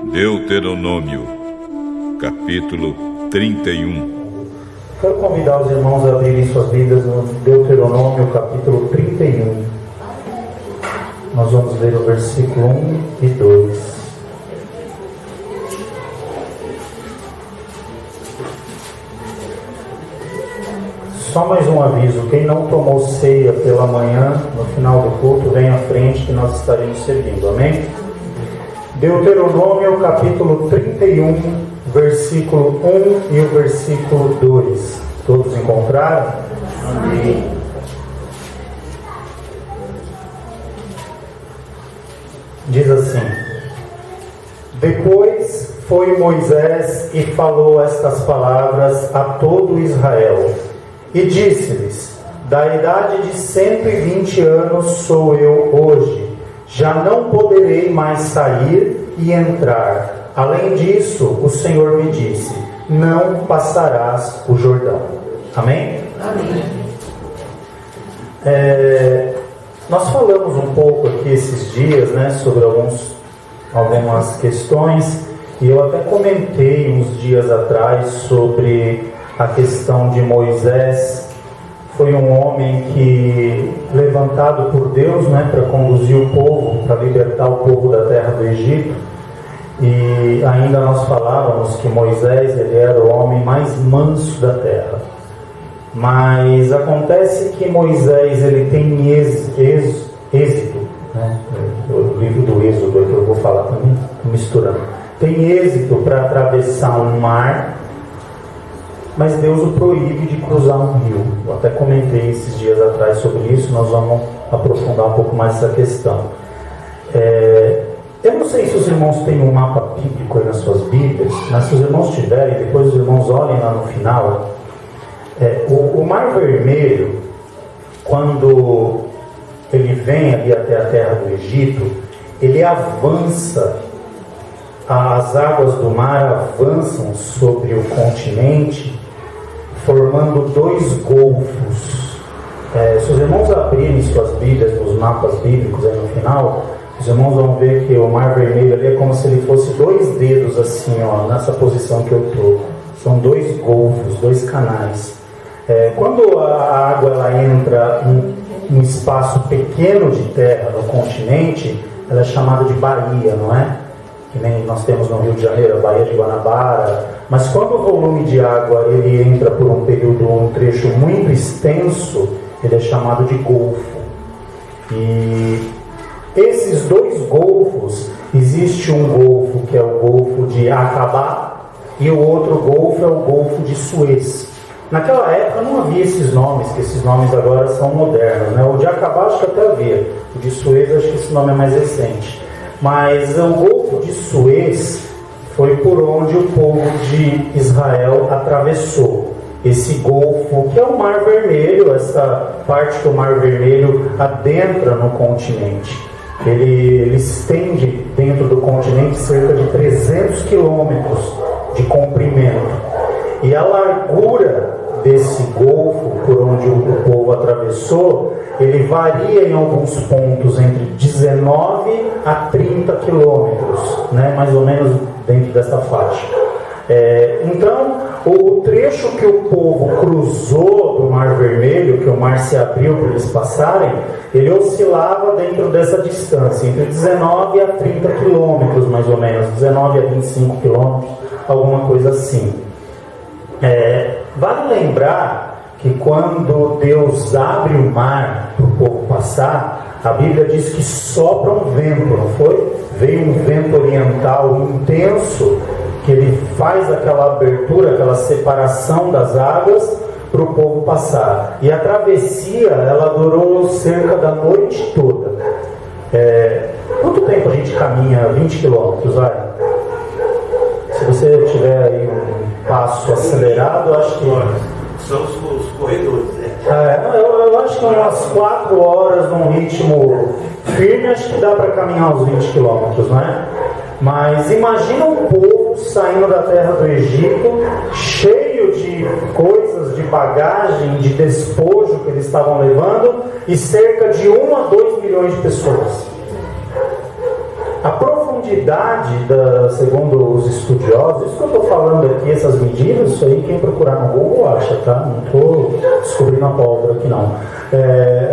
Deuteronômio, capítulo 31. Quero convidar os irmãos a abrirem suas Bíblias no Deuteronômio, capítulo 31. Nós vamos ler o versículo 1 e 2. Só mais um aviso: quem não tomou ceia pela manhã, no final do culto, vem à frente que nós estaremos servindo. Amém? Deuteronômio, capítulo 31, versículo 1 e o versículo 2. Todos encontraram? Amém. Diz assim: Depois foi Moisés e falou estas palavras a todo Israel, e disse-lhes: Da idade de 120 anos sou eu hoje, já não poderei mais sair e entrar. Além disso, o Senhor me disse: não passarás o Jordão. Amém? Amém. Nós falamos um pouco aqui esses dias, né, sobre algumas questões, e eu até comentei uns dias atrás sobre a questão de Moisés. Foi um homem que, levantado por Deus, né, para conduzir o povo, para libertar o povo da terra do Egito. E ainda nós falávamos que Moisés, ele era o homem mais manso da terra. Mas acontece que Moisés, ele tem êxito, né? O livro do Êxodo que eu vou falar também, misturando. Tem êxito para atravessar um mar, mas Deus o proíbe de cruzar um rio. Eu até comentei esses dias atrás sobre isso, nós vamos aprofundar um pouco mais essa questão. Eu não sei se os irmãos têm um mapa bíblico aí nas suas Bíblias, mas se os irmãos tiverem, depois os irmãos olhem lá no final. O Mar Vermelho, quando ele vem ali até a terra do Egito, ele avança, as águas do mar avançam sobre o continente, formando dois golfos. Se os irmãos abrirem suas Bíblias, nos mapas bíblicos aí no final, os irmãos vão ver que o Mar Vermelho ali é como se ele fosse dois dedos assim, ó, nessa posição que eu estou. São dois golfos, dois canais. Quando a água ela entra em um espaço pequeno de terra no continente, ela é chamada de baía, não é? Que nem nós temos no Rio de Janeiro, a Baía de Guanabara. Mas quando o volume de água ele entra por um trecho muito extenso, ele é chamado de golfo. E esses dois golfos, existe um golfo que é o Golfo de Acabá e o outro golfo é o Golfo de Suez. Naquela época não havia esses nomes, que esses nomes agora são modernos, né? O de Acabá acho que até havia, o de Suez acho que esse nome é mais recente. Mas o Golfo de Suez foi por onde o povo de Israel atravessou. Esse golfo, que é o Mar Vermelho, essa parte que o Mar Vermelho adentra no continente. Ele estende dentro do continente cerca de 300 quilômetros de comprimento. E a largura desse golfo, por onde o povo atravessou, ele varia em alguns pontos entre 19 a 30 quilômetros, né? Mais ou menos dentro dessa faixa. Então, o trecho que o povo cruzou do Mar Vermelho, que o mar se abriu para eles passarem, ele oscilava dentro dessa distância, entre 19 a 30 quilômetros, mais ou menos, 19 a 25 quilômetros, alguma coisa assim. Vale lembrar que quando Deus abre o mar para o povo passar, a Bíblia diz que sopra um vento, não foi? Veio um vento oriental intenso, que ele faz aquela abertura, aquela separação das águas para o povo passar. E a travessia, ela durou cerca da noite toda. Quanto tempo a gente caminha 20 quilômetros, vai? Se você tiver aí um passo acelerado, eu acho que... São os corredores, né? Eu acho que umas 4 horas num ritmo firme, acho que dá para caminhar uns 20 quilômetros, não é? Mas imagina um povo saindo da terra do Egito, cheio de coisas, de bagagem, de despojo que eles estavam levando, e cerca de 1 a 2 milhões de pessoas. A profundidade profundidade, segundo os estudiosos, isso que eu estou falando aqui, essas medidas, isso aí quem procurar no Google acha, tá? Não estou descobrindo a pólvora aqui não.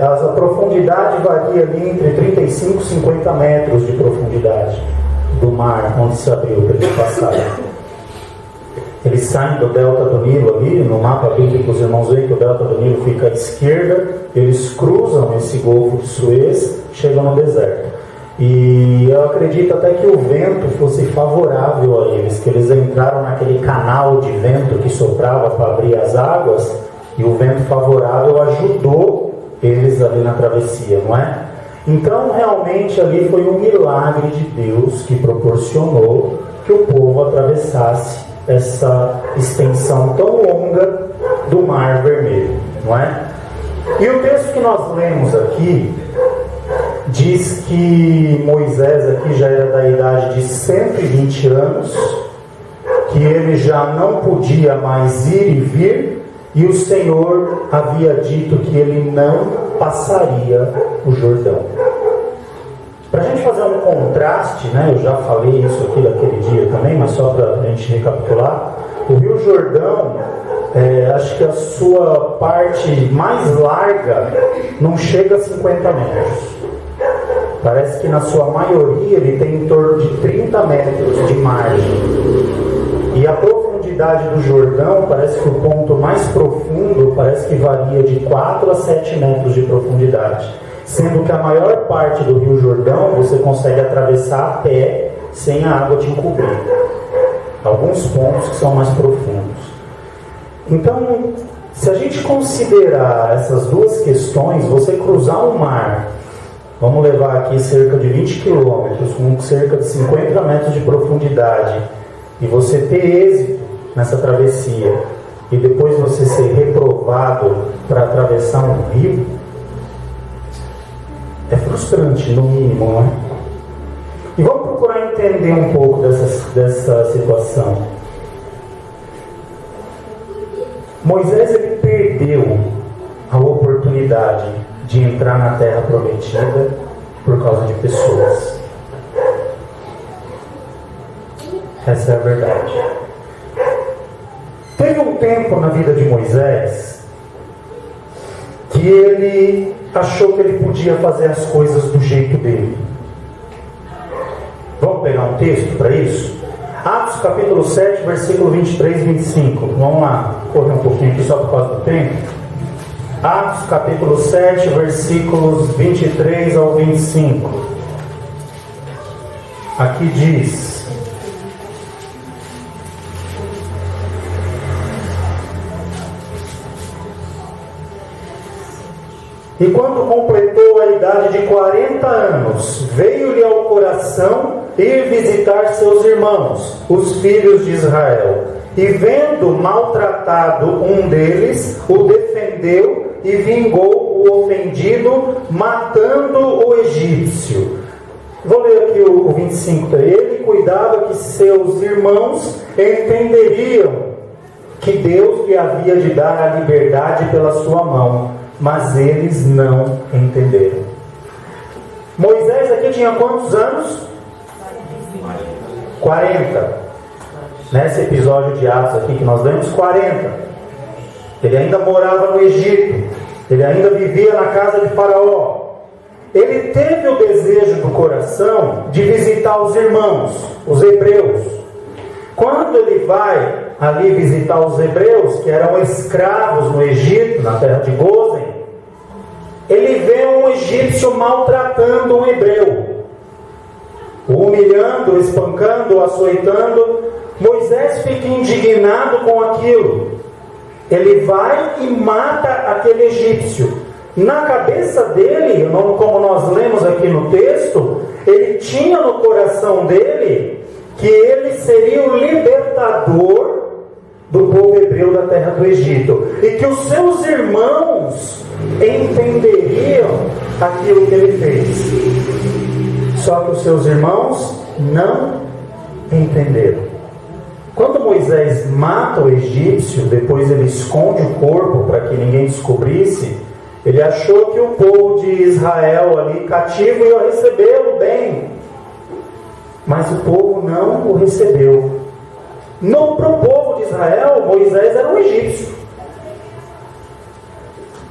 A profundidade varia ali entre 35 e 50 metros de profundidade do mar onde se abriu para eles passarem. Eles saem do delta do Nilo ali, no mapa bíblico os irmãos veem que o delta do Nilo fica à esquerda, eles cruzam esse Golfo de Suez, chegam no deserto. E eu acredito até que o vento fosse favorável a eles, que eles entraram naquele canal de vento que soprava para abrir as águas, e o vento favorável ajudou eles ali na travessia, não é? Então realmente ali foi um milagre de Deus que proporcionou que o povo atravessasse essa extensão tão longa do Mar Vermelho, não é? E o texto que nós lemos aqui diz que Moisés aqui já era da idade de 120 anos, que ele já não podia mais ir e vir, e o Senhor havia dito que ele não passaria o Jordão. Para a gente fazer um contraste, né, eu já falei isso aqui daquele dia também, mas só para a gente recapitular, o Rio Jordão, acho que a sua parte mais larga não chega a 50 metros. Parece que na sua maioria ele tem em torno de 30 metros de margem. E a profundidade do Jordão, parece que o ponto mais profundo, parece que varia de 4 a 7 metros de profundidade. Sendo que a maior parte do Rio Jordão você consegue atravessar a pé sem a água te encobrir. Alguns pontos que são mais profundos. Então, se a gente considerar essas duas questões, você cruzar o mar, vamos levar aqui cerca de 20 quilômetros, com cerca de 50 metros de profundidade, e você ter êxito nessa travessia, e depois você ser reprovado para atravessar um rio, é frustrante, no mínimo, não é? E vamos procurar entender um pouco dessa situação. Moisés, ele perdeu a oportunidade de entrar na terra prometida por causa de pessoas. Essa é a verdade. Teve um tempo na vida de Moisés que ele achou que ele podia fazer as coisas do jeito dele. Vamos pegar um texto para isso? Atos capítulo 7, versículo 23 e 25. Vamos lá, correr um pouquinho aqui só por causa do tempo. Atos capítulo 7, versículos 23 ao 25. Aqui diz: e quando completou a idade de 40 anos, veio-lhe ao coração ir visitar seus irmãos, os filhos de Israel. E vendo maltratado um deles, o defendeu e vingou o ofendido, matando o egípcio. Vou ler aqui o 25. Ele cuidava que seus irmãos entenderiam que Deus lhe havia de dar a liberdade pela sua mão, mas eles não entenderam. Moisés aqui tinha quantos anos? 40. Nesse episódio de Atos aqui que nós lemos, 40. Ele ainda morava no Egito. Ele ainda vivia na casa de Faraó. Ele teve o desejo do coração de visitar os irmãos, os hebreus. Quando ele vai ali visitar os hebreus, que eram escravos no Egito, na terra de Gósen, ele vê um egípcio maltratando um hebreu, o humilhando, espancando, açoitando. Moisés fica indignado com aquilo. Ele vai e mata aquele egípcio. Na cabeça dele, como nós lemos aqui no texto, ele tinha no coração dele que ele seria o libertador do povo hebreu da terra do Egito, e que os seus irmãos entenderiam aquilo que ele fez. Só que os seus irmãos não entenderam. Quando Moisés mata o egípcio, depois ele esconde o corpo para que ninguém descobrisse, ele achou que o povo de Israel ali cativo ia recebê-lo bem. mas o povo não o recebeu. Para o povo de Israel, Moisés era um egípcio.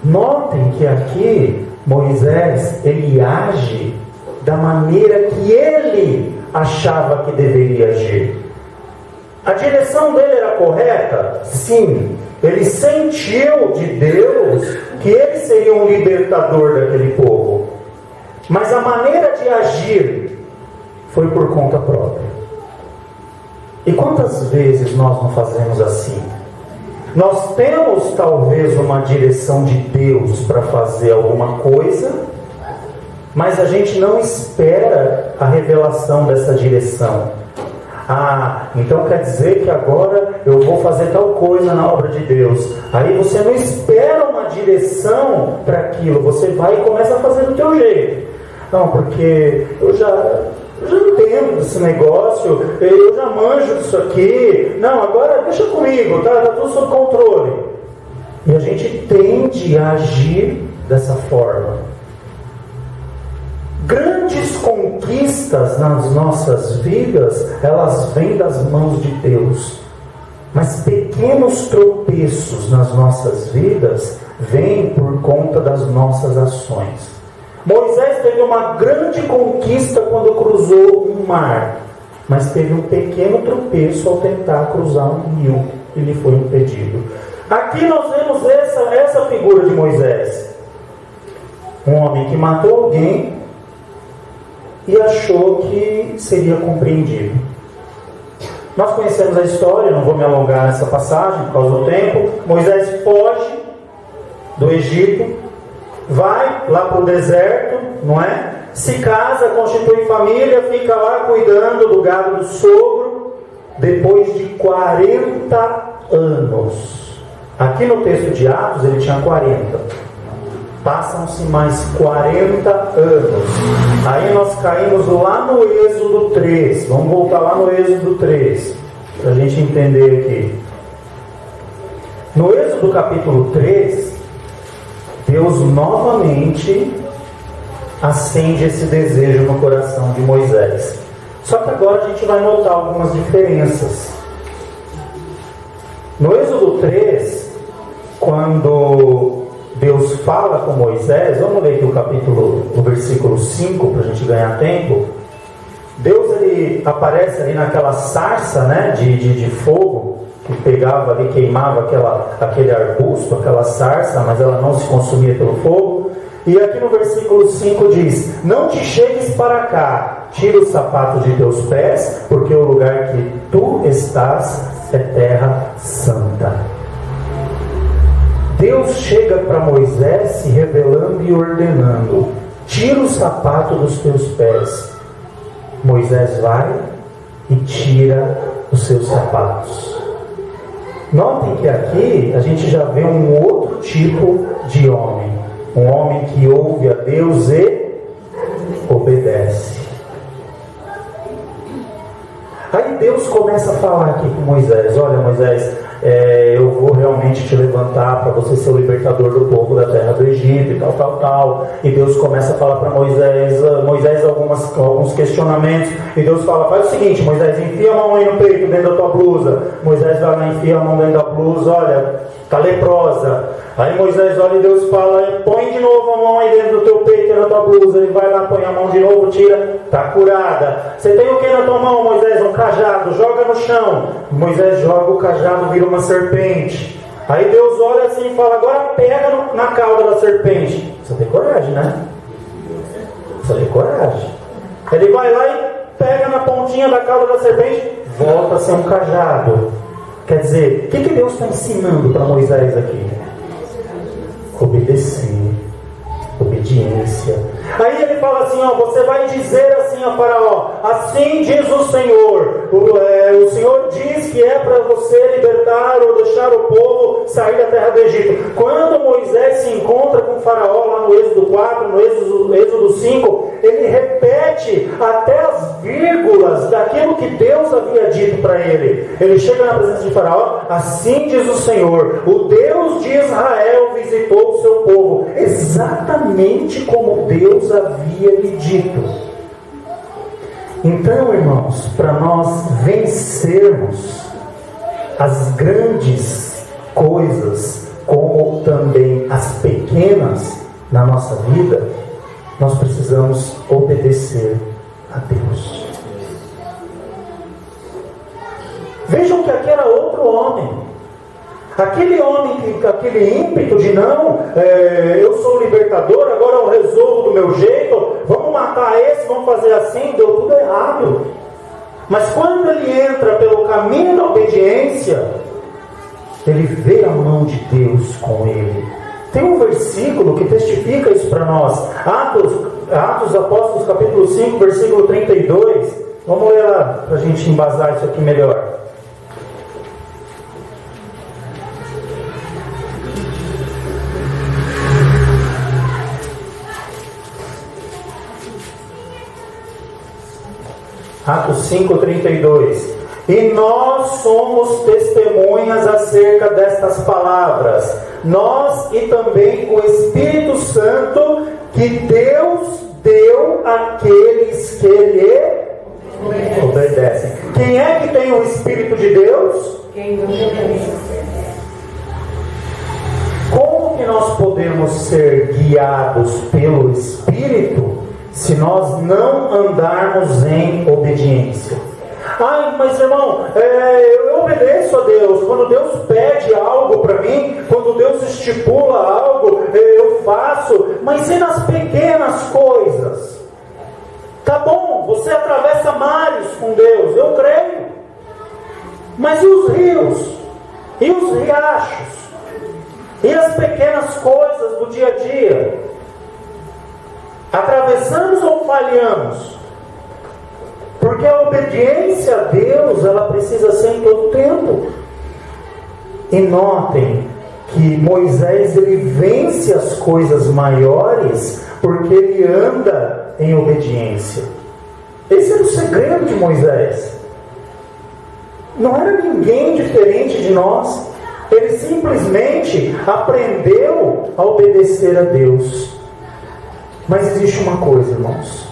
Notem que aqui Moisés, ele age da maneira que ele achava que deveria agir. A direção dele era correta? Sim. Ele sentiu de Deus que ele seria um libertador daquele povo. Mas a maneira de agir foi por conta própria. E quantas vezes nós não fazemos assim? Nós temos talvez uma direção de Deus para fazer alguma coisa, mas a gente não espera a revelação dessa direção. Então quer dizer que agora eu vou fazer tal coisa na obra de Deus. Aí você não espera uma direção para aquilo, você vai e começa a fazer do teu jeito. Não, porque eu já entendo desse negócio, eu já manjo disso aqui. Não, agora deixa comigo, tá tudo sob controle. E a gente tende a agir dessa forma. Grandes conquistas nas nossas vidas, elas vêm das mãos de Deus. Mas pequenos tropeços nas nossas vidas vêm por conta das nossas ações. Moisés teve uma grande conquista quando cruzou um mar, mas teve um pequeno tropeço ao tentar cruzar um rio e lhe foi impedido. Aqui nós vemos essa figura de Moisés. Um homem que matou alguém e achou que seria compreendido. Nós conhecemos a história, não vou me alongar nessa passagem por causa do tempo. Moisés foge do Egito, vai lá para o deserto, não é? Se casa, constitui família, fica lá cuidando do gado do sogro, depois de 40 anos. Aqui no texto de Atos ele tinha 40. Passam-se mais 40 anos. Aí nós caímos lá no Êxodo 3. Vamos voltar lá no Êxodo 3, para a gente entender aqui. No Êxodo capítulo 3, Deus novamente acende esse desejo no coração de Moisés. Só que agora a gente vai notar algumas diferenças. No Êxodo 3, quando Deus fala com Moisés, vamos ler aqui o versículo 5 para a gente ganhar tempo. Deus ele aparece ali naquela sarça, né, de fogo, que pegava ali, queimava aquele arbusto, aquela sarça, mas ela não se consumia pelo fogo. E aqui no versículo 5 diz: não te chegues para cá, tira os sapatos de teus pés, porque o lugar que tu estás é terra santa. Deus chega para Moisés se revelando e ordenando: tira o sapato dos teus pés. Moisés vai e tira os seus sapatos. Notem que aqui a gente já vê um outro tipo de homem. Um homem que ouve a Deus e obedece. Aí Deus começa a falar aqui com Moisés: olha, Moisés, eu vou realmente te levantar para você ser o libertador do povo da terra do Egito e tal. E Deus começa a falar para Moisés alguns questionamentos. E Deus fala: faz o seguinte, Moisés, enfia a mão aí no peito, dentro da tua blusa. Moisés vai lá, enfia a mão dentro da blusa, olha, está leprosa. Aí Moisés olha e Deus fala: põe de novo a mão aí dentro do teu peito e na tua blusa. Ele vai lá, põe a mão de novo, tira, está curada. Você tem o que na tua mão, Moisés? Um cajado, joga no chão. Moisés joga o cajado, vira uma serpente. Aí Deus olha assim e fala: agora pega na cauda da serpente. Você tem coragem, né? Você tem coragem. Ele vai lá e pega na pontinha da cauda da serpente, volta a ser um cajado. Quer dizer, o que Deus está ensinando para Moisés aqui? Obedecer, obediência. Aí ele fala assim: você vai dizer assim a Faraó: assim diz o Senhor, o Senhor diz que é para você libertar ou deixar o povo sair da terra do Egito. Quando Moisés se encontra com o Faraó lá no Êxodo 4, no Êxodo 5, ele repete até as vírgulas daquilo que Deus havia dito para ele. Ele chega na presença de Faraó: assim diz o Senhor, o Deus de Israel visitou o seu povo, exatamente como Deus havia lhe dito. Então, irmãos, para nós vencermos as grandes coisas, como também as pequenas na nossa vida, nós precisamos obedecer a Deus. Vejam que aqui era outro homem. Aquele homem, aquele ímpeto de não, eu sou o libertador, agora eu resolvo do meu jeito, vamos matar esse, vamos fazer assim, deu tudo errado. Mas quando ele entra pelo caminho da obediência, ele vê a mão de Deus com ele. Tem um versículo que testifica isso para nós. Atos Apóstolos, capítulo 5, versículo 32. Vamos ler lá, para a gente embasar isso aqui melhor. Atos 5:32. E nós somos testemunhas acerca destas palavras, nós e também o Espírito Santo que Deus deu àqueles que lhe obedecem. Quem é que tem o Espírito de Deus? Quem obedece. Como que nós podemos ser guiados pelo Espírito se nós não andarmos em obediência? Ai, mas irmão, eu obedeço a Deus. Quando Deus pede algo para mim, quando Deus estipula algo, eu faço. Mas e nas pequenas coisas? Tá bom, você atravessa mares com Deus, eu creio. Mas e os rios? E os riachos? E as pequenas coisas do dia a dia? Atravessamos ou falhamos? Porque a obediência a Deus, ela precisa ser em todo tempo. E notem que Moisés, ele vence as coisas maiores porque ele anda em obediência. Esse era o segredo de Moisés. Não era ninguém diferente de nós. Ele simplesmente aprendeu a obedecer a Deus. Mas existe uma coisa, irmãos.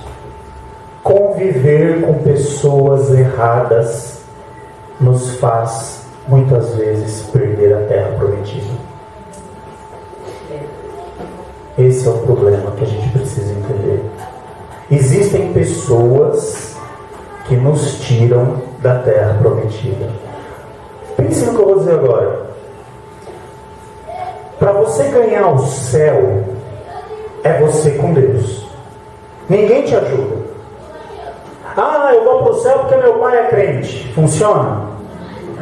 Conviver com pessoas erradas nos faz, muitas vezes, perder a terra prometida. Esse é o problema que a gente precisa entender. Existem pessoas que nos tiram da terra prometida. Pense no que eu vou dizer agora. Para você ganhar o céu, é você com Deus. Ninguém te ajuda. Ah, eu vou para o céu porque meu pai é crente. Funciona?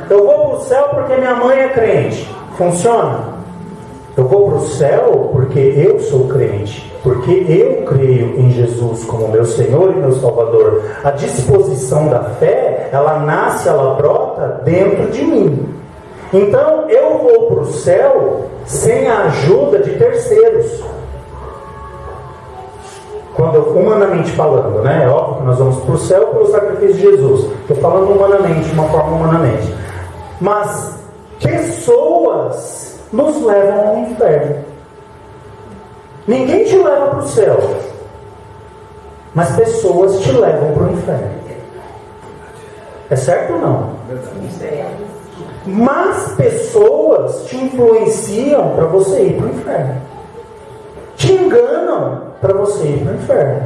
Eu vou para o céu porque minha mãe é crente. Funciona? Eu vou para o céu porque eu sou crente. Porque eu creio em Jesus como meu Senhor e meu Salvador. A disposição da fé, ela nasce, ela brota dentro de mim. Então eu vou para o céu sem a ajuda de terceiros. Humanamente falando, né? É óbvio que nós vamos para o céu pelo sacrifício de Jesus. Estou falando humanamente, de uma forma humanamente. Mas pessoas nos levam ao inferno. Ninguém te leva para o céu, mas pessoas te levam para o inferno. É certo ou não? Mas pessoas te influenciam para você ir para o inferno. Te enganam para você ir para o inferno.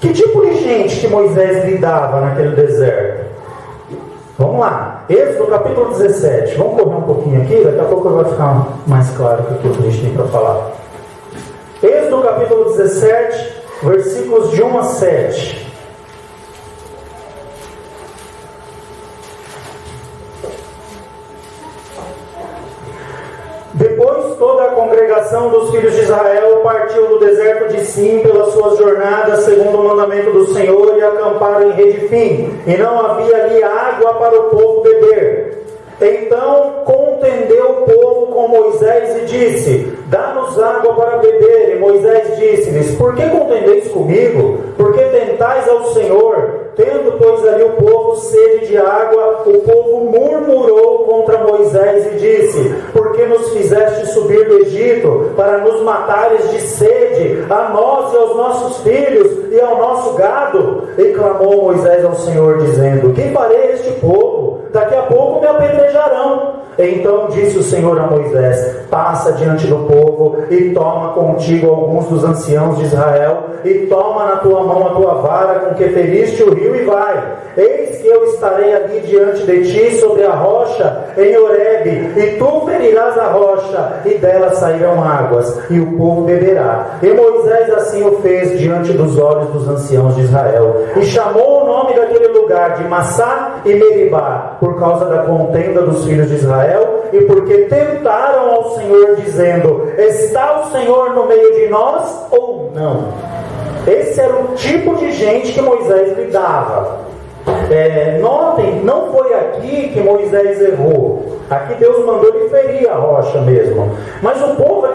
Que tipo de gente que Moisés lidava naquele deserto? Vamos lá, Êxodo capítulo 17. Vamos correr um pouquinho aqui, daqui a pouco vai ficar mais claro o que a gente tem para falar. Êxodo capítulo 17, versículos de 1 a 7. Depois toda a congregação dos filhos de Israel partiu do deserto de Sim pelas suas jornadas, segundo o mandamento do Senhor, e acamparam em Redifim, e não havia ali água para o povo beber. Então contendeu o povo com Moisés e disse: dá-nos água para beber. E Moisés disse-lhes: por que contendeis comigo? Por que tentais ao Senhor? Tendo, pois, ali o povo sede de água, o povo murmurou contra a Moisés e disse: por que nos fizeste subir do Egito para nos matares de sede, a nós e aos nossos filhos e ao nosso gado? E clamou Moisés ao Senhor, dizendo: que farei a este povo? Daqui a pouco me apedrejarão. Então disse o Senhor a Moisés: passa diante do povo e toma contigo alguns dos anciãos de Israel, e toma na tua mão a tua vara com que feriste o rio, e vai. Eis que eu estarei ali diante de ti sobre a rocha em Horebe, e tu ferirás a rocha, e dela sairão águas, e o povo beberá. E Moisés assim o fez diante dos olhos dos anciãos de Israel, e chamou o nome daquele lugar de Massá e Meribá, por causa da contenda dos filhos de Israel, e porque tentaram ao Senhor, dizendo: está o Senhor no meio de nós ou não? Esse era o tipo de gente que Moisés lidava. Notem, não foi aqui que Moisés errou. Aqui Deus mandou ele ferir a rocha mesmo. Mas o povo,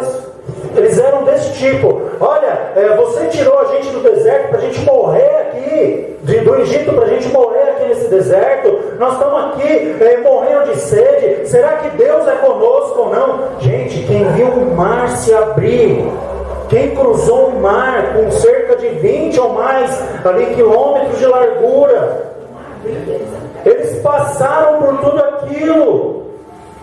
eles eram desse tipo: olha, você tirou a gente do deserto para a gente morrer aqui, do Egito para a gente morrer aqui nesse deserto. Nós estamos aqui morrendo de sede. Será que Deus é conosco ou não? Gente, quem viu o mar se abrir, quem cruzou o mar com cerca de 20 ou mais ali, quilômetros de largura, eles passaram por tudo aquilo,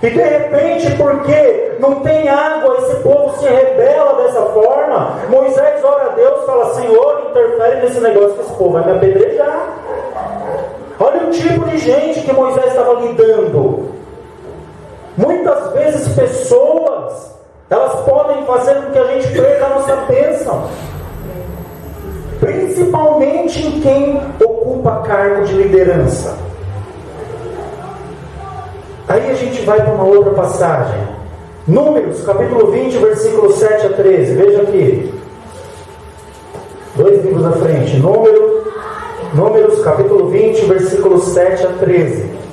e de repente, porque não tem água, esse povo se rebela dessa forma. Moisés ora a Deus, fala: Senhor, interfere nesse negócio, que esse povo vai me apedrejar. Olha o tipo de gente que Moisés estava lidando. Muitas vezes pessoas, elas podem fazer com que a gente perca a nossa bênção, principalmente em quem ocupa cargo de liderança. Aí a gente vai para uma outra passagem, Números, capítulo 20, versículos 7 a 13. Veja aqui, 2 livros à frente. Números, capítulo 20, versículos 7 a 13.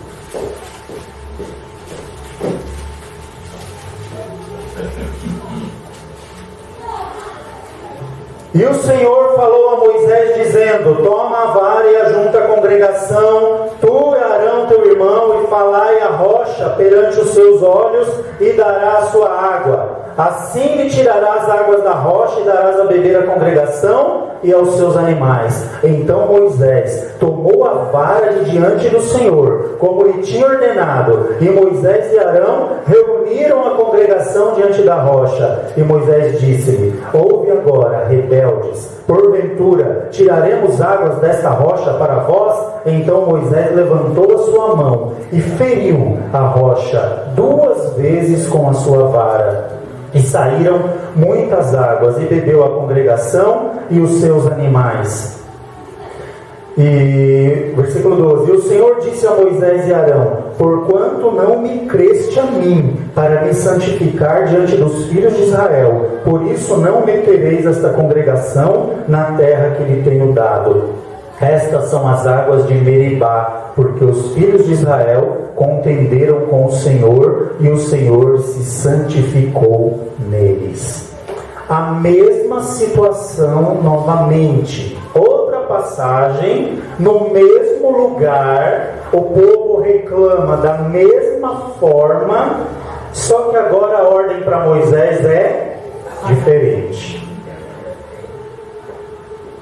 E o Senhor falou a Moisés, dizendo: toma a vara e ajunta a congregação, tu e Arão teu irmão, e falai a rocha perante os seus olhos, e dará a sua água. Assim lhe tirarás águas da rocha, e darás a beber à congregação e aos seus animais. Então Moisés tomou a vara de diante do Senhor, como lhe tinha ordenado, e Moisés e Arão reuniram a congregação diante da rocha. E Moisés disse-lhe: ouve agora, rebeldes, porventura tiraremos águas desta rocha para vós? Então Moisés levantou a sua mão e feriu a rocha 2 vezes com a sua vara, e saíram muitas águas, e bebeu a congregação e os seus animais. E versículo 12: e o Senhor disse a Moisés e Arão: porquanto não me creste a mim para me santificar diante dos filhos de Israel, por isso não metereis esta congregação na terra que lhe tenho dado. Estas são as águas de Meribá, porque os filhos de Israel contenderam com o Senhor, e o Senhor se santificou neles. A mesma situação novamente. Outra passagem, no mesmo lugar, o povo reclama da mesma forma, só que agora a ordem para Moisés é diferente.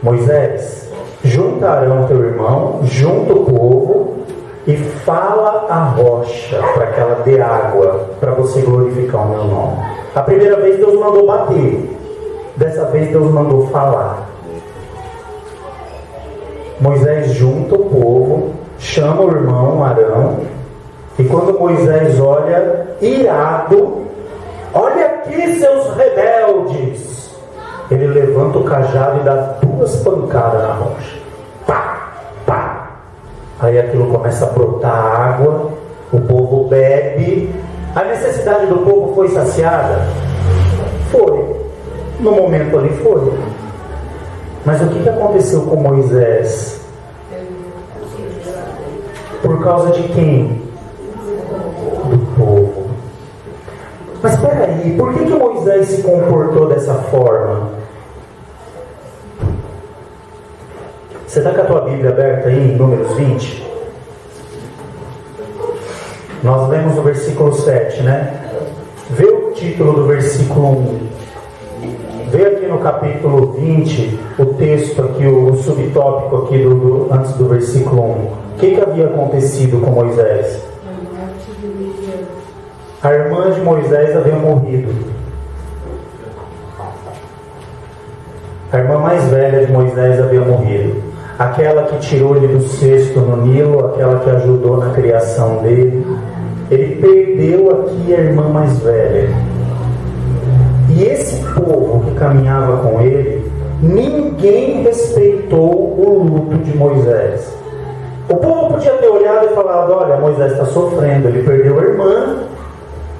Moisés, junta Arão teu irmão, junta o povo, e fala a rocha para que ela dê água, para você glorificar o meu nome. A primeira vez Deus mandou bater, dessa vez Deus mandou falar. Moisés junta o povo, chama o irmão Arão, e quando Moisés olha, irado, olha aqui, seus rebeldes, ele levanta o cajado e dá 2 pancadas na rocha. Pá, pá. Aí aquilo começa a brotar água, o povo bebe. A necessidade do povo foi saciada? Foi. No momento ali foi. Mas o que aconteceu com Moisés? Por causa de quem? Do povo. Mas espera aí, por que Moisés se comportou dessa forma? Você está com a tua Bíblia aberta aí em Números 20? Nós lemos o versículo 7, né? Vê o título do versículo 1. Vê aqui no capítulo 20, o texto aqui, o subtópico aqui antes do versículo 1. O que havia acontecido com Moisés? A irmã de Moisés havia morrido. A irmã mais velha de Moisés havia morrido. Aquela que tirou ele do cesto no Nilo, aquela que ajudou na criação dele. Ele perdeu aqui a irmã mais velha. E esse povo que caminhava com ele, ninguém respeitou o luto de Moisés. O povo podia ter olhado e falado: olha, Moisés está sofrendo, ele perdeu a irmã,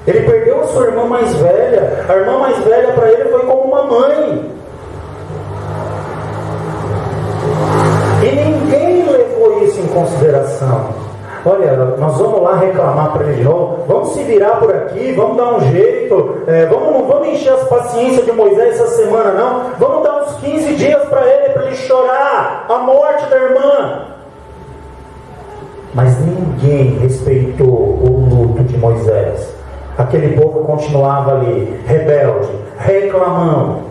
ele perdeu a sua irmã mais velha. A irmã mais velha para ele foi como uma mãe. E ninguém levou isso em consideração. Olha, nós vamos lá reclamar para ele de novo, vamos se virar por aqui, vamos dar um jeito, vamos encher as paciências de Moisés essa semana não, vamos dar uns 15 dias para ele chorar a morte da irmã. Mas ninguém respeitou o luto de Moisés. Aquele povo continuava ali, rebelde, reclamando.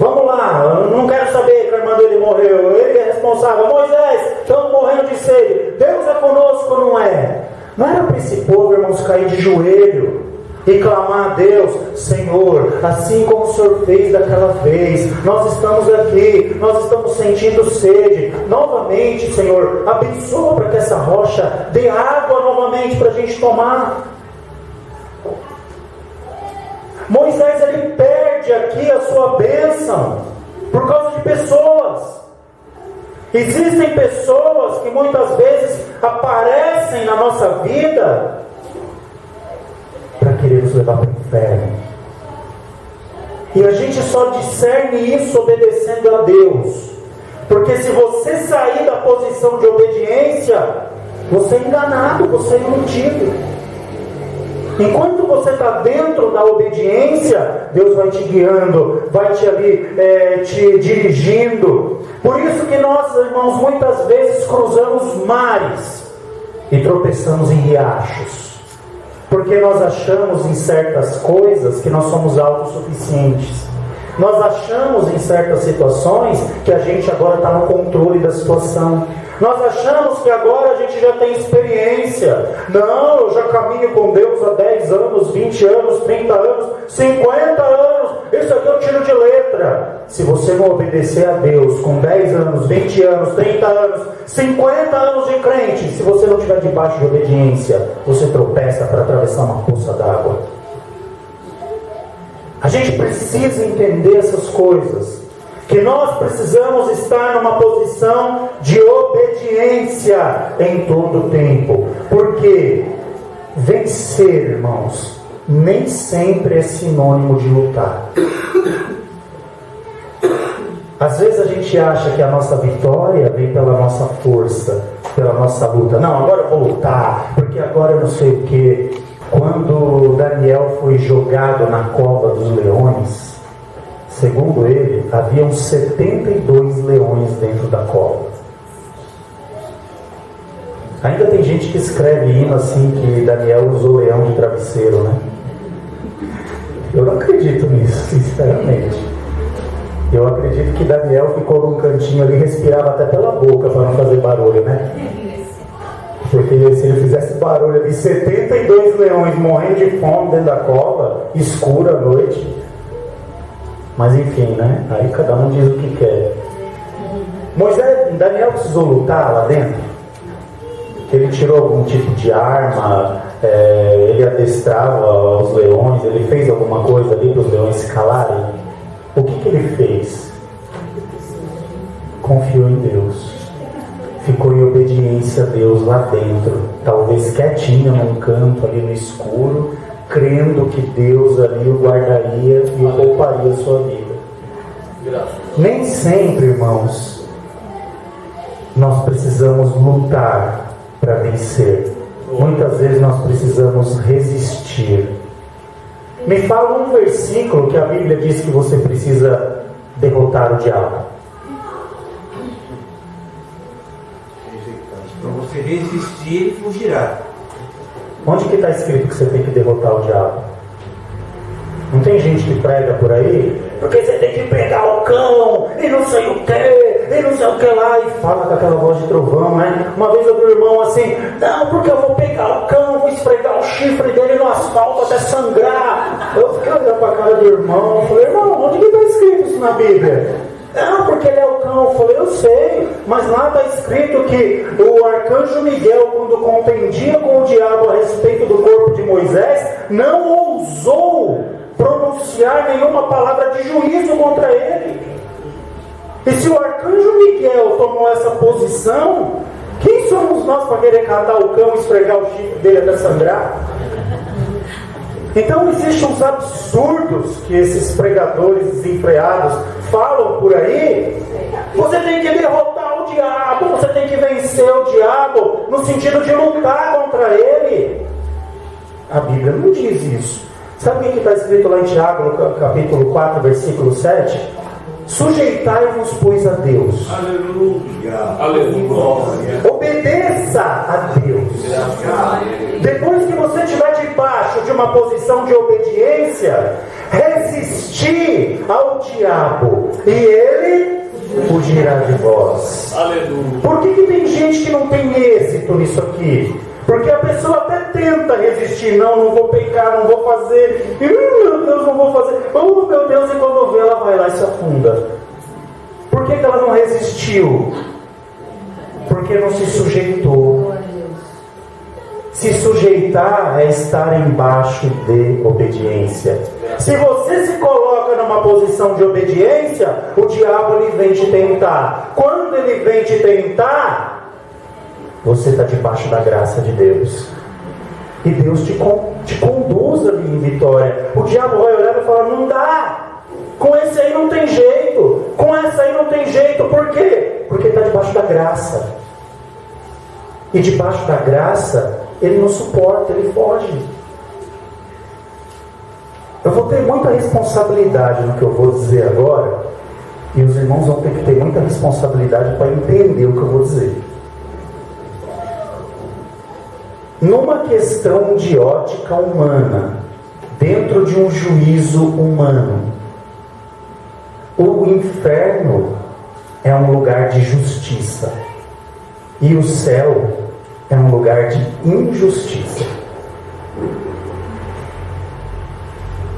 Vamos lá, eu não quero saber que a irmã dele morreu, ele é responsável. Moisés, estamos morrendo de sede, Deus é conosco, não é? Não era para esse povo, irmãos, cair de joelho e clamar a Deus: Senhor, assim como o Senhor fez daquela vez, nós estamos aqui, nós estamos sentindo sede, novamente, Senhor, abençoa para que essa rocha dê água novamente para a gente tomar. Moisés, ele perde aqui a sua bênção por causa de pessoas. Existem pessoas que muitas vezes aparecem na nossa vida para querer nos levar para o inferno. E a gente só discerne isso obedecendo a Deus. Porque se você sair da posição de obediência, você é enganado, você é iludido. Enquanto você está dentro da obediência, Deus vai te guiando, vai te te dirigindo. Por isso que nós, irmãos, muitas vezes cruzamos mares e tropeçamos em riachos. Porque nós achamos em certas coisas que nós somos autossuficientes. Nós achamos em certas situações que a gente agora está no controle da situação. Nós achamos que agora a gente já tem experiência. Não, eu já caminho com Deus há 10 anos, 20 anos, 30 anos, 50 anos. Isso aqui eu tiro de letra. Se você não obedecer a Deus com 10 anos, 20 anos, 30 anos, 50 anos de crente, se você não estiver debaixo de obediência, você tropeça para atravessar uma poça d'água. A gente precisa entender essas coisas. Que nós precisamos estar numa posição de obediência em todo o tempo. Porque vencer, irmãos, nem sempre é sinônimo de lutar. Às vezes a gente acha que a nossa vitória vem pela nossa força, pela nossa luta. Não, agora eu vou lutar, porque agora eu não sei o quê. Quando Daniel foi jogado na cova dos leões, segundo ele, haviam 72 leões dentro da cova. Ainda tem gente que escreve hino assim, que Daniel usou leão de travesseiro, né? Eu não acredito nisso, sinceramente. Eu acredito que Daniel ficou num cantinho ali, respirava até pela boca para não fazer barulho, né? Porque se ele fizesse barulho ali, 72 leões morrendo de fome dentro da cova, escura à noite. Mas enfim, né? Aí cada um diz o que quer. Daniel precisou lutar lá dentro. Ele tirou algum tipo de arma, ele adestrava os leões, ele fez alguma coisa ali para os leões se calarem. O que ele fez? Confiou em Deus. Ficou em obediência a Deus lá dentro. Talvez quietinho num canto ali no escuro, crendo que Deus ali o guardaria e o pouparia a sua vida. Nem sempre, irmãos, nós precisamos lutar para vencer. Muitas vezes nós precisamos resistir. Me fala um versículo que a Bíblia diz que você precisa derrotar o diabo. Para você resistir, ele fugirá. Onde que está escrito que você tem que derrotar o diabo? Não tem gente que prega por aí? Porque você tem que pegar o cão, e não sei o que, e não sei o que lá, e fala com aquela voz de trovão, né? Uma vez eu vi um irmão assim, não, porque eu vou pegar o cão, vou esfregar o chifre dele no asfalto até sangrar. Eu fiquei olhando para a cara do irmão, falei, irmão, onde que está escrito isso na Bíblia? Não, porque ele é o cão. Eu falei, eu sei, mas lá está escrito que o arcanjo Miguel, quando contendia com o diabo a respeito do corpo de Moisés, não ousou pronunciar nenhuma palavra de juízo contra ele. E se o arcanjo Miguel tomou essa posição, quem somos nós para querer catar o cão e esfregar o chifre dele até sangrar? Então existem uns absurdos que esses pregadores desenfreados falam por aí. Você tem que derrotar o diabo, você tem que vencer o diabo, no sentido de lutar contra ele. A Bíblia não diz isso. Sabe o que está escrito lá em Tiago, no capítulo 4, versículo 7? Sujeitai-vos, pois, a Deus. Aleluia. Aleluia. Obedeça a Deus. Depois que você estiver debaixo de uma posição de obediência, resistir ao diabo e ele fugirá de vós. Aleluia. Por que tem gente que não tem êxito nisso aqui? Porque a pessoa até tenta resistir. Não vou pecar, não vou fazer. Meu Deus, não vou fazer. Oh, meu Deus, e quando vê, ela vai lá e se afunda. Por que ela não resistiu? Porque não se sujeitou. Se sujeitar é estar embaixo de obediência. Se você se coloca numa posição de obediência, o diabo ele vem te tentar. Quando ele vem te tentar, você está debaixo da graça de Deus. E Deus te conduz ali em vitória. O diabo vai olhar e falar, não dá. Com esse aí não tem jeito. Com essa aí não tem jeito. Por quê? Porque está debaixo da graça. E debaixo da graça, ele não suporta, ele foge. Eu vou ter muita responsabilidade no que eu vou dizer agora. E os irmãos vão ter que ter muita responsabilidade para entender o que eu vou dizer. Numa questão de ótica humana, dentro de um juízo humano, o inferno é um lugar de justiça e o céu é um lugar de injustiça.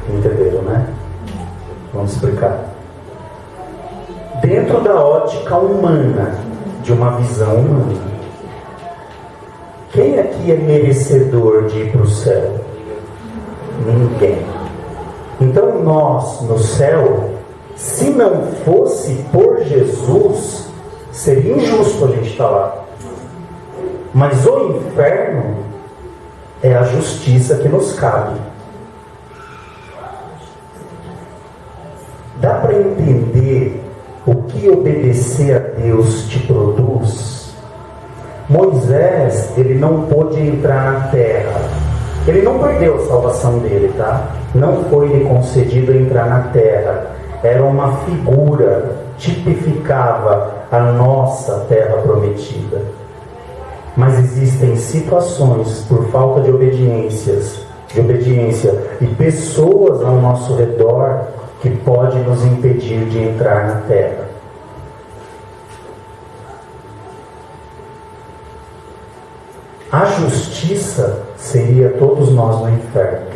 Entenderam, né? Vamos explicar. Dentro da ótica humana, de uma visão humana, quem aqui é merecedor de ir para o céu? Ninguém. Então nós, no céu, se não fosse por Jesus, seria injusto a gente estar lá. Mas o inferno é a justiça que nos cabe. Dá para entender o que obedecer a Deus te produz? Moisés, ele não pôde entrar na terra. Ele não perdeu a salvação dele, tá? Não foi lhe concedido entrar na terra. Era uma figura, tipificava a nossa terra prometida. Mas existem situações, por falta de obediência e pessoas ao nosso redor que podem nos impedir de entrar na terra. A justiça seria todos nós no inferno,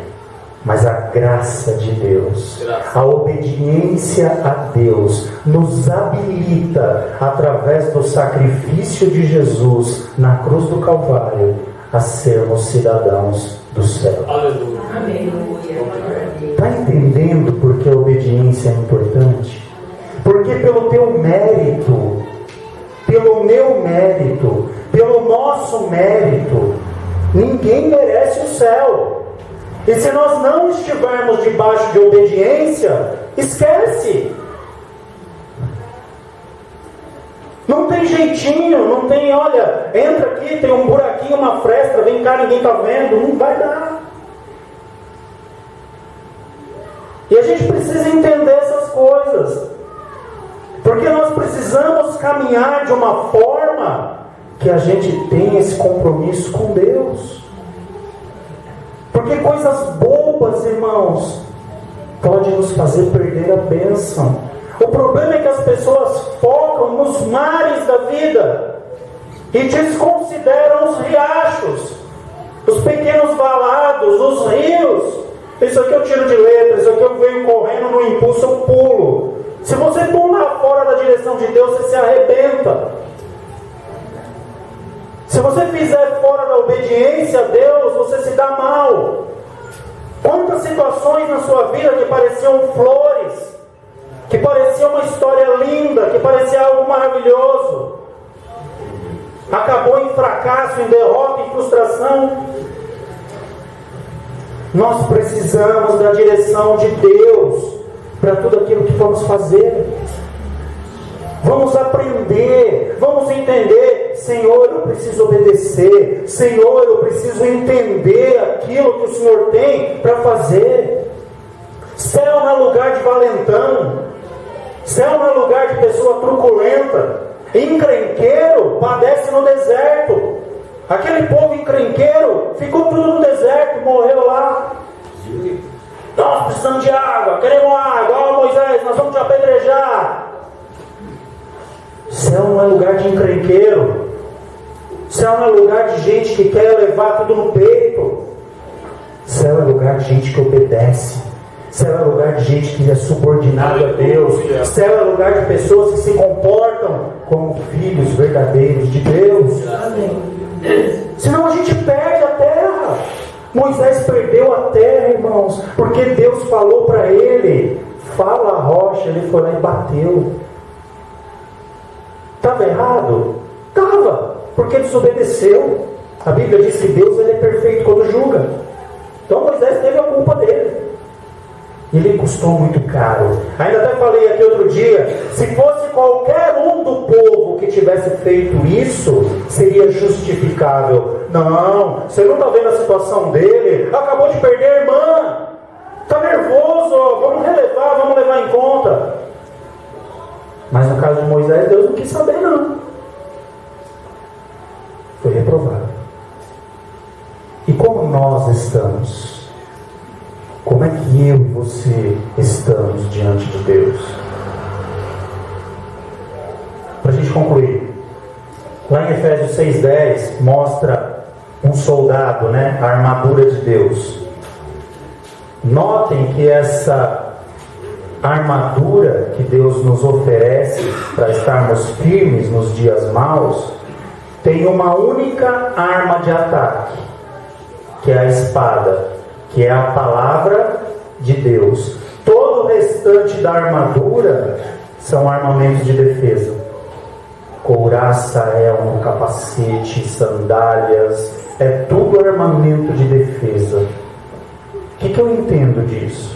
mas a graça de Deus, a obediência a Deus, nos habilita, através do sacrifício de Jesus na cruz do Calvário, a sermos cidadãos do céu. Aleluia. Está entendendo por que a obediência é importante? Porque pelo teu mérito, pelo meu mérito, pelo nosso mérito, ninguém merece o céu. E se nós não estivermos debaixo de obediência, esquece. Não tem jeitinho, não tem, olha, entra aqui, tem um buraquinho, uma fresta, vem cá, ninguém está vendo, não vai dar. E a gente precisa entender essas coisas. Porque nós precisamos caminhar de uma forma que a gente tenha esse compromisso com Deus. Porque coisas bobas, irmãos, podem nos fazer perder a bênção. O problema é que as pessoas focam nos mares da vida e desconsideram os riachos, os pequenos valados, os rios. Isso aqui eu tiro de letra, isso aqui eu venho correndo no impulso, eu pulo. Se você pular fora da direção de Deus, você se arrebenta. Se você fizer fora da obediência a Deus, você se dá mal. Quantas situações na sua vida que pareciam flores, que parecia uma história linda, que parecia algo maravilhoso, acabou em fracasso, em derrota, em frustração. Nós precisamos da direção de Deus para tudo aquilo que vamos fazer. Vamos aprender, vamos entender. Senhor, eu preciso obedecer. Senhor, eu preciso entender aquilo que o Senhor tem para fazer. Céu não é lugar de valentão. Céu não é lugar de pessoa truculenta. Encrenqueiro padece no deserto. Aquele povo encrenqueiro ficou tudo no deserto, morreu lá. Nós precisamos de água, queremos água. Ó Moisés, nós vamos te apedrejar. Céu não é lugar de encrenqueiro. Céu não é lugar de gente que quer levar tudo no peito. Céu é lugar de gente que obedece. Céu é lugar de gente que é subordinada a Deus. Céu é lugar de pessoas que se comportam como filhos verdadeiros de Deus. Senão a gente perde a terra. Moisés perdeu a terra, irmãos, porque Deus falou para ele: fala a rocha. Ele foi lá e bateu. Estava errado? Estava, porque desobedeceu. A Bíblia diz que Deus, ele é perfeito quando julga. Então Moisés teve a culpa dele. E ele custou muito caro. Ainda até falei aqui outro dia, se fosse qualquer um do povo que tivesse feito isso, seria justificável. Não, você não está vendo a situação dele? Acabou de perder a irmã, está nervoso, vamos relevar, vamos levar em conta. Mas no caso de Moisés, Deus não quis saber, não. Foi reprovado. E como nós estamos? Como é que eu e você estamos diante de Deus? Para a gente concluir, lá em Efésios 6,10 mostra um soldado, né? A armadura de Deus. Notem que essa armadura que Deus nos oferece para estarmos firmes nos dias maus tem uma única arma de ataque, que é a espada, que é a palavra de Deus. Todo o restante da armadura são armamentos de defesa: couraça, elmo, capacete, sandálias, é tudo armamento de defesa. O que eu entendo disso?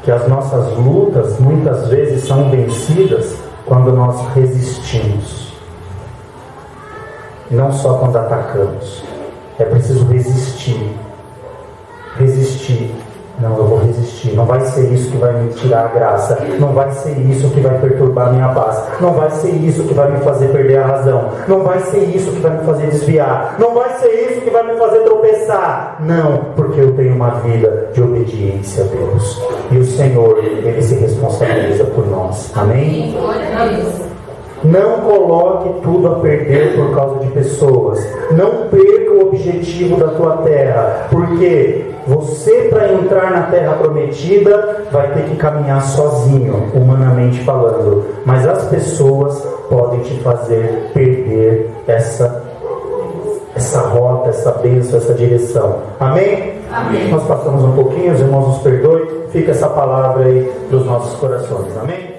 Que as nossas lutas muitas vezes são vencidas quando nós resistimos, não só quando atacamos. É preciso resistir. Resistir. Não, eu vou resistir. Não vai ser isso que vai me tirar a graça. Não vai ser isso que vai perturbar a minha paz. Não vai ser isso que vai me fazer perder a razão. Não vai ser isso que vai me fazer desviar. Não vai ser isso que vai me fazer tropeçar. Não, porque eu tenho uma vida de obediência a Deus. E o Senhor, Ele se responsabiliza por nós. Amém? Não coloque tudo a perder por causa de pessoas. Não perca o objetivo da tua terra, porque você, para entrar na terra prometida, vai ter que caminhar sozinho, humanamente falando. Mas as pessoas podem te fazer perder essa rota, essa bênção, essa direção. Amém? Amém. Nós passamos um pouquinho, os irmãos nos perdoem. Fica essa palavra aí dos nossos corações. Amém?